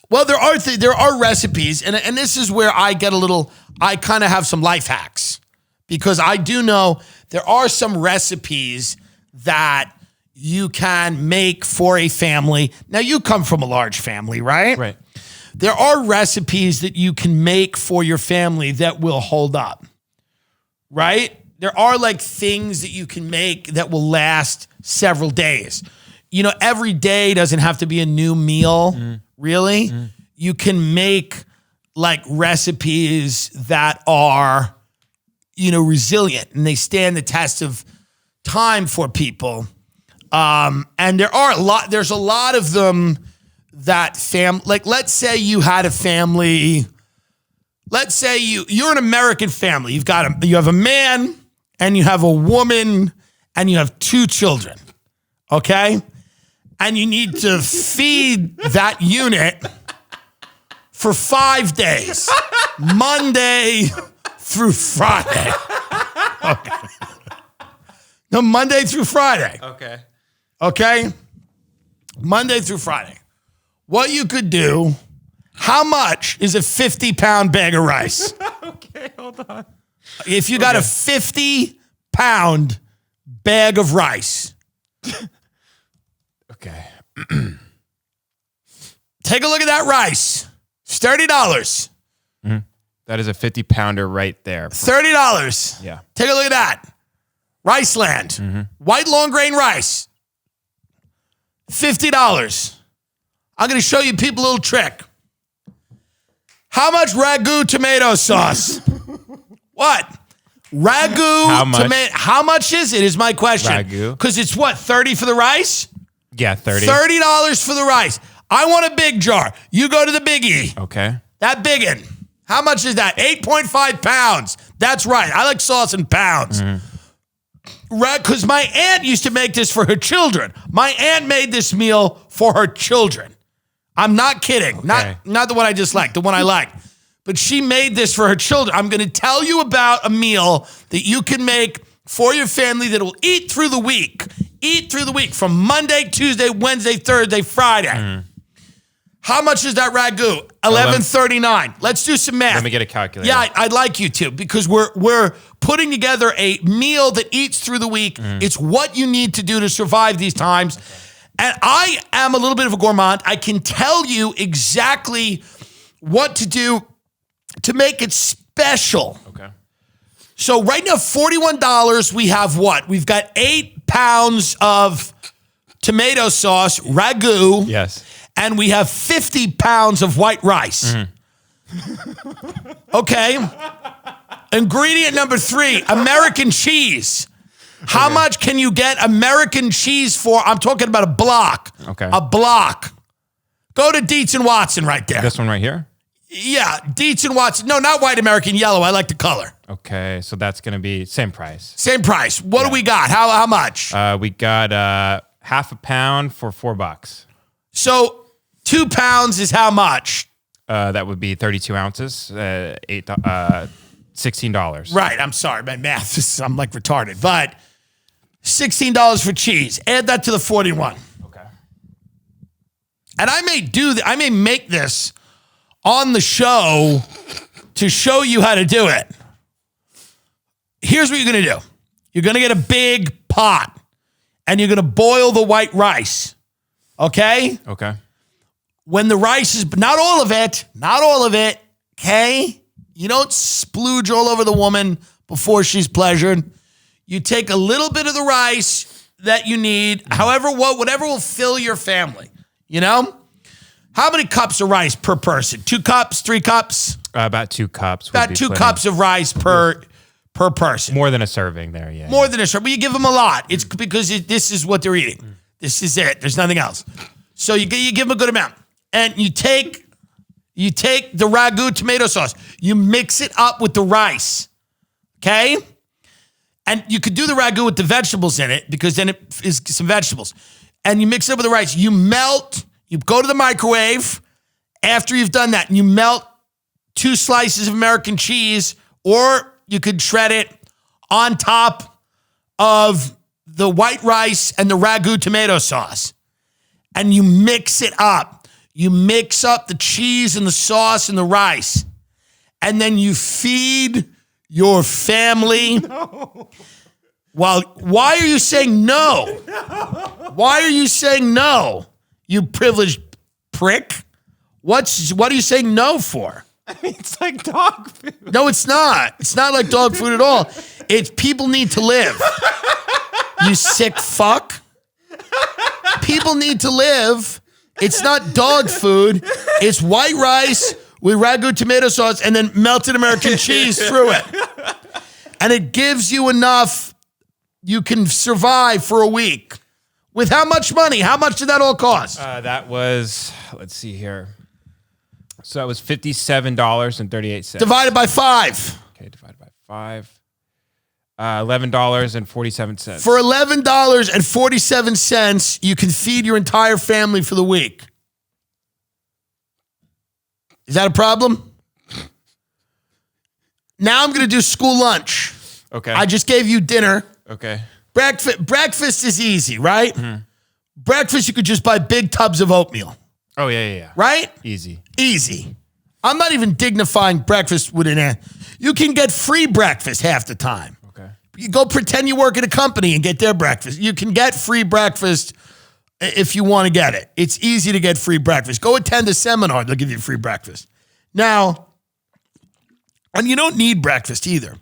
Well, there are recipes, and this is where I kind of have some life hacks, because I do know there are some recipes that you can make for a family. Now, you come from a large family, right? Right. There are recipes that you can make for your family that will hold up, right? There are like things that you can make that will last several days. You know, every day doesn't have to be a new meal, really. You can make like recipes that are, you know, resilient and they stand the test of time for people. And there's a lot of them that like, let's say you had a family, let's say you're an American family. You have a man and you have a woman and you have 2 children. Okay. And you need to feed that unit for 5 days, Monday through Friday. Okay. No, Monday through Friday. Okay? Monday through Friday. What you could do, how much is a 50-pound bag of rice? Okay, hold on. If you got a 50-pound bag of rice. Okay. Take a look at that rice. It's $30. Mm-hmm. That is a 50-pounder right there. $30. Yeah. Take a look at that. Riceland. White long grain rice. $50. I'm going to show you people a little trick. How much ragu tomato sauce? What? Ragu tomato. How much is it is my question. Ragu. Because it's what, 30 for the rice? Yeah, 30. $30 for the rice. I want a big jar. You go to the biggie. Okay. That biggin. How much is that? 8.5 pounds. That's right. I like sauce in pounds. Because my aunt used to make this for her children. My aunt made this meal for her children. I'm not kidding. Okay. Not the one I dislike, the one I like. But she made this for her children. I'm going to tell you about a meal that you can make for your family that will eat through the week. Eat through the week from Monday, Tuesday, Wednesday, Thursday, Friday. How much is that ragu? $11.39. Let's do some math. Let me get a calculator. Yeah, I'd like you to, because we're putting together a meal that eats through the week. It's what you need to do to survive these times. Okay. And I am a little bit of a gourmand. I can tell you exactly what to do to make it special. Okay. So right now, $41, we have what? We've got 8 pounds of tomato sauce, ragu. Yes. And we have 50 pounds of white rice. Okay. Ingredient number 3, American cheese. How much can you get American cheese for? I'm talking about a block. Okay. A block. Go to Dietz and Watson right there. This one right here? Yeah, Dietz and Watson. No, not white American, yellow. I like the color. Okay, so that's going to be same price. Same price. What do we got? How much? We got half a pound for $4. So 2 pounds is how much? That would be 32 ounces, $16. Right. I'm sorry. My math is, I'm like retarded. But $16 for cheese. Add that to the 41. Okay. And I may make this on the show to show you how to do it. Here's what you're going to do. You're going to get a big pot and you're going to boil the white rice. Okay? Okay. When the rice is, not all of it, okay? You don't splooge all over the woman before she's pleasured. You take a little bit of the rice that you need, whatever will fill your family, you know? How many cups of rice per person? 2 cups, 3 cups? About 2 cups. About 2 cups of rice per person. More than a serving there, yeah. More than a serving. But you give them a lot. It's because this is what they're eating. This is it. There's nothing else. So you give them a good amount. And you take the ragu tomato sauce. You mix it up with the rice. Okay? And you could do the ragu with the vegetables in it, because then it is some vegetables. And you mix it up with the rice. You go to the microwave after you've done that, and you melt 2 slices of American cheese, or you could shred it on top of the white rice and the ragu tomato sauce. And you mix it up. You mix up the cheese and the sauce and the rice. And then you feed your family. No. Why are you saying no? Why are you saying no, you privileged prick? What are you saying no for? I mean, it's like dog food. No, it's not. It's not like dog food at all. It's people need to live. You sick fuck. People need to live. It's not dog food. It's white rice with ragu tomato sauce and then melted American cheese through it. And it gives you enough you can survive for a week. With how much money? How much did that all cost? That was, let's see here. So it was $57.38. Divided by 5. Okay, divided by 5. $11.47. For $11.47, you can feed your entire family for the week. Is that a problem? Now I'm going to do school lunch. Okay. I just gave you dinner. Okay. Breakfast is easy, right? Mm-hmm. Breakfast, you could just buy big tubs of oatmeal. Oh, yeah. Right? Easy. I'm not even dignifying breakfast with an ant. You can get free breakfast half the time. Okay. You go pretend you work at a company and get their breakfast. You can get free breakfast if you want to get it. It's easy to get free breakfast. Go attend a seminar. They'll give you free breakfast. Now, and you don't need breakfast either.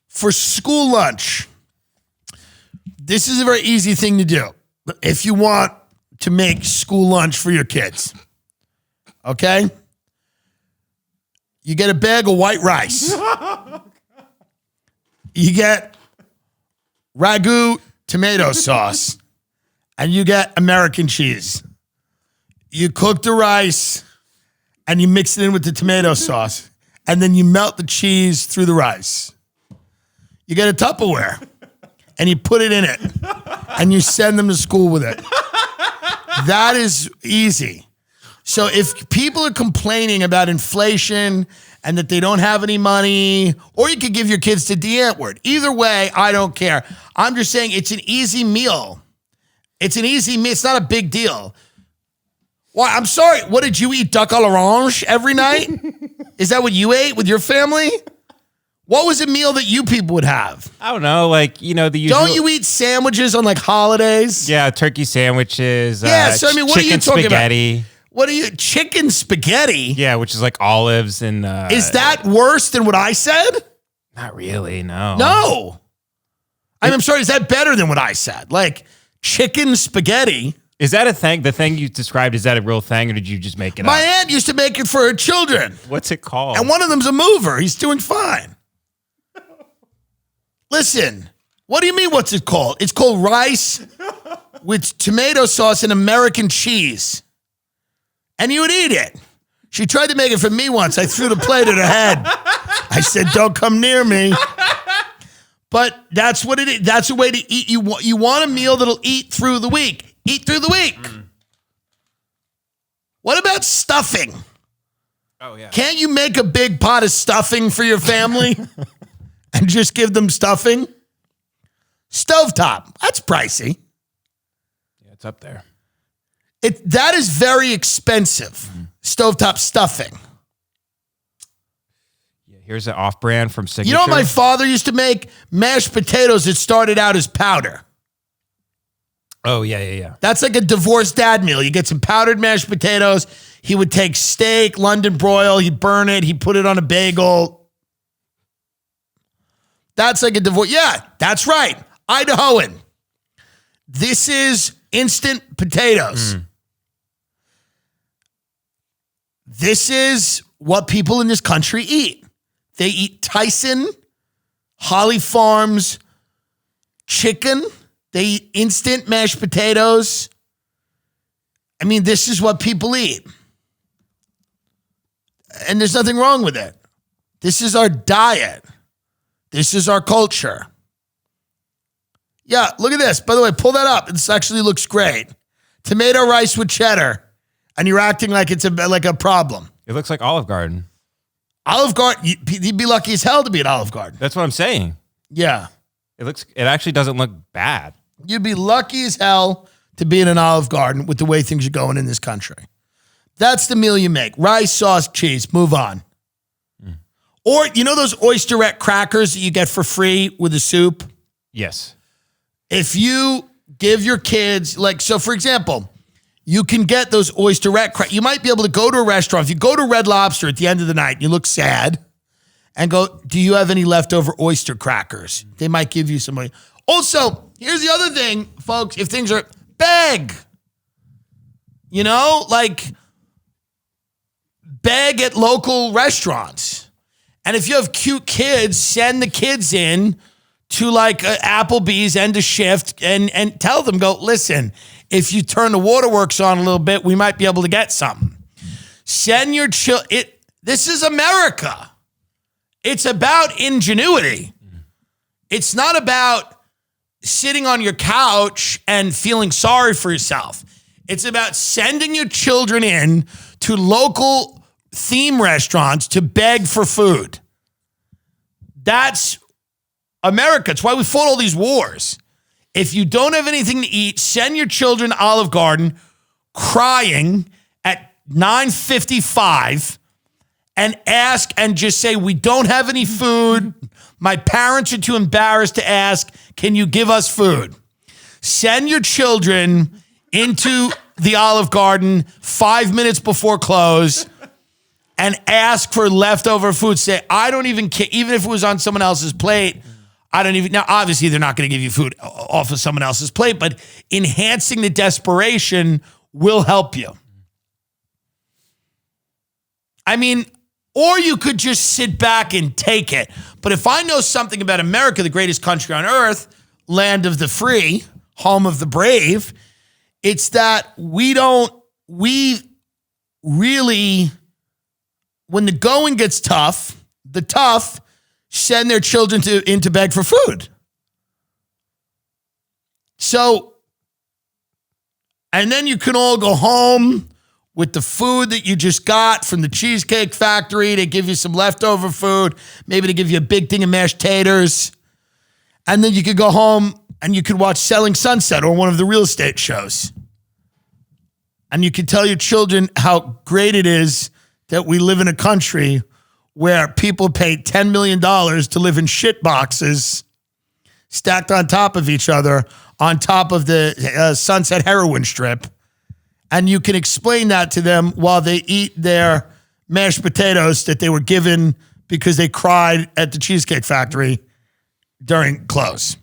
For school lunch, this is a very easy thing to do if you want to make school lunch for your kids. Okay? You get a bag of white rice. You get ragu tomato sauce. And you get American cheese. You cook the rice and you mix it in with the tomato sauce. And then you melt the cheese through the rice. You get a Tupperware and you put it in it. And you send them to school with it. That is easy. So if people are complaining about inflation and that they don't have any money, or you could give your kids to D. Antwoord. Either way, I don't care. I'm just saying it's an easy meal. It's an easy meal. It's not a big deal. Why? I'm sorry. What did you eat? Duck à l'orange every night? Is that what you ate with your family? What was a meal that you people would have? I don't know, like, the usual. Don't you eat sandwiches on like holidays? Yeah, turkey sandwiches. Yeah, so I mean, what are you talking spaghetti. about? What are you, chicken spaghetti? Yeah, which is like olives and... Is that worse than what I said? Not really, no. No. I'm sorry, is that better than what I said? Like, chicken spaghetti. Is that a thing? The thing you described, is that a real thing, or did you just make it My up? aunt used to make it for her children. What's it called? And one of them's a mover. He's doing fine. Listen, what do you mean what's it called? It's called rice with tomato sauce and American cheese. And you would eat it. She tried to make it for me once. I threw the plate at her head. I said, don't come near me. But that's what it is. That's a way to eat. You want a meal that'll eat through the week. Eat through the week. What about stuffing? Oh, yeah. Can't you make a big pot of stuffing for your family and just give them stuffing? Stovetop. That's pricey. Yeah, it's up there. That is very expensive. Stovetop stuffing. Yeah, here's an off-brand from Signature. You know what my father used to make? Mashed potatoes that started out as powder. Oh, yeah. That's like a divorced dad meal. You get some powdered mashed potatoes. He would take steak, London broil. He'd burn it. He'd put it on a bagel. That's like a divorce. Yeah, that's right. Idahoan. This is instant potatoes. This is what people in this country eat. They eat Tyson, Holly Farms, chicken. They eat instant mashed potatoes. I mean, this is what people eat. And there's nothing wrong with it. This is our diet. This is our culture. Yeah, look at this. By the way, pull that up. This actually looks great. Tomato rice with cheddar. And you're acting like it's like a problem. It looks like Olive Garden. Olive Garden, you'd be lucky as hell to be at Olive Garden. That's what I'm saying. Yeah. It actually doesn't look bad. You'd be lucky as hell to be in an Olive Garden with the way things are going in this country. That's the meal you make. Rice, sauce, cheese. Move on. Or, you know those Oysterette crackers that you get for free with the soup? Yes. If you give your kids, like, so for example, you can get those Oysterette crackers. You might be able to go to a restaurant. If you go to Red Lobster at the end of the night, you look sad, and go, do you have any leftover oyster crackers? They might give you some money. Also, here's the other thing, folks. If things are, beg. You know, like, beg at local restaurants. And if you have cute kids, send the kids in to like Applebee's, end of shift, and tell them, go, listen, if you turn the waterworks on a little bit, we might be able to get something. Send your this is America. It's about ingenuity. It's not about sitting on your couch and feeling sorry for yourself. It's about sending your children in to local theme restaurants to beg for food. That's America. It's why we fought all these wars. If you don't have anything to eat, send your children to Olive Garden crying at 9:55 and ask and just say, we don't have any food. My parents are too embarrassed to ask, can you give us food? Send your children into the Olive Garden 5 minutes before close and ask for leftover food. Say, I don't even care, even if it was on someone else's plate. I don't even, now obviously they're not going to give you food off of someone else's plate, but enhancing the desperation will help you. I mean, or you could just sit back and take it. But if I know something about America, the greatest country on earth, land of the free, home of the brave, it's that we really, when the going gets tough, the tough send their children in to beg for food. So, and then you can all go home with the food that you just got from the Cheesecake Factory. They give you some leftover food. Maybe they give you a big thing of mashed taters. And then you could go home and you could watch Selling Sunset or one of the real estate shows. And you could tell your children how great it is that we live in a country where people pay $10 million to live in shit boxes stacked on top of each other on top of the Sunset heroin strip. And you can explain that to them while they eat their mashed potatoes that they were given because they cried at the Cheesecake Factory during close.